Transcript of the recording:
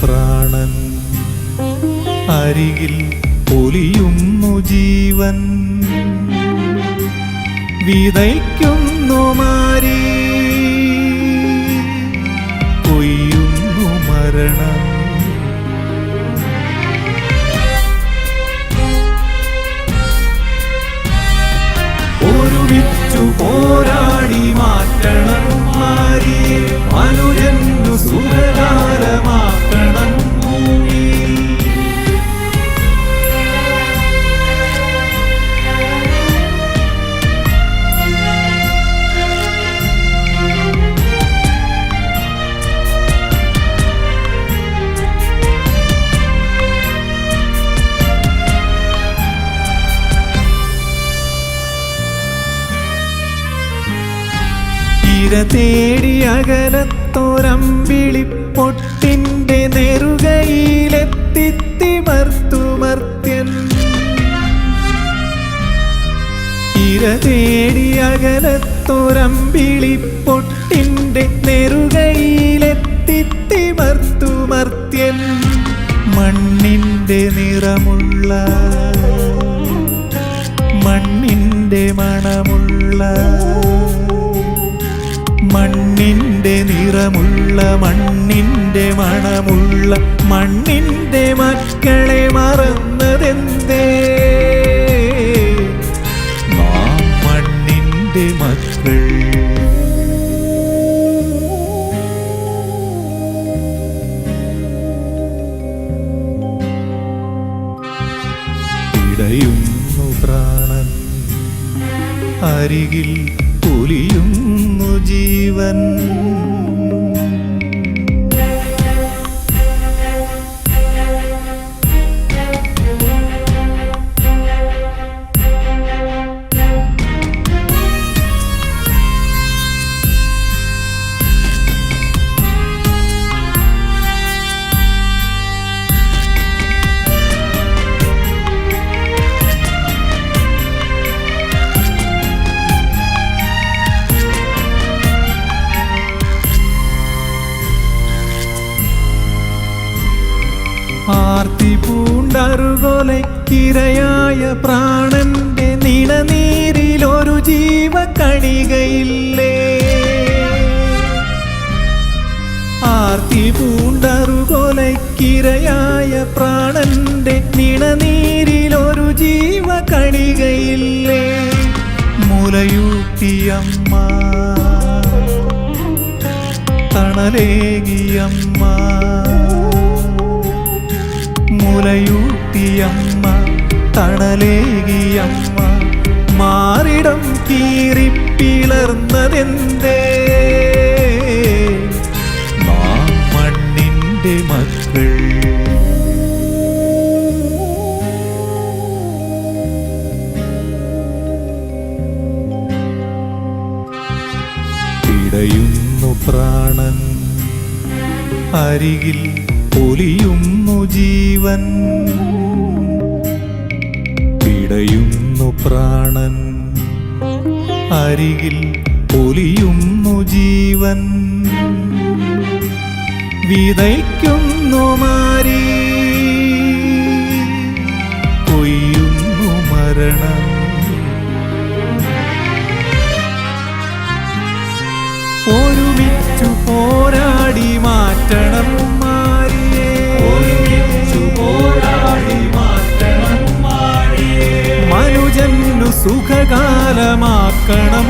പ്രാണൻ, അരികിൽ പൊലിയുന്നു ജീവൻ. വിതയ്ക്കുന്നു മാരി, കൊയ്യുന്നു മരണം. ഒരുമിച്ചു പോരാടി മാറ്റണം മാരിയെ, മനുജന്നു സുഖകാലമാക്കണം ഭൂമി. ഇര തേടി അകലത്തോരമ്പിളിപ്പൊട്ടിന്റെ നെറുകയിലെത്തിത്തിമർത്തു മർത്യൻ. ഇര തേടി അകലത്തോരമ്പിളിപ്പൊട്ടിന്റെ നെറുകയിലെത്തിത്തിമർത്തു മർത്യൻ. മണ്ണിന്റെ നിറമുള്ള, മണ്ണിന്റെ മണമുള്ള, മണ്ണിന്റെ നിറമുള്ള, മണ്ണിന്റെ മണമുള്ള, മണ്ണിന്റെ മക്കളെ മറന്നതെന്തേ? നാം മണ്ണിന്റെ മക്കൾ. ഇടയുന്നു പ്രാണൻ, അരികിൽ പൊലിയുന്നു ജീവൻ. ആർത്തി പൂണ്ടറുകൊലക്കിരയായ പ്രാണന്റെ നിണനീരിലൊരു ജീവകണികയില്ലേ? ആർത്തി പൂണ്ടറുകൊലക്കിരയായ പ്രാണന്റെ നിണനീരിലൊരു ജീവകണികയില്ലേ? മുലയൂട്ടിയമ്മ, തണലേകിയമ്മ, മുലയൂട്ടിയമ്മ, തണലേകിയമ്മ, മാറിടം കീറിപ്പിളർന്നതെന്തേ? നാം മണ്ണിന്റെ മക്കൾ. ഇടയുന്നു പ്രാണൻ, അരികിൽ പൊലിയുന്നു ജീവൻ. പിടയുന്നു പ്രാണൻ, അരികിൽ പൊലിയുന്നു ജീവൻ. വിതയ്ക്കുന്നു മാരി, കൊയ്യുന്നു മരണം. ഒരുമിച്ചു പോരാടി മാറ്റണം മാരിയെ, ഒരുമിച്ചു പോരാടി മാറ്റണം മാരിയെ, മനുജന്നു സുഖകാലമാക്കണം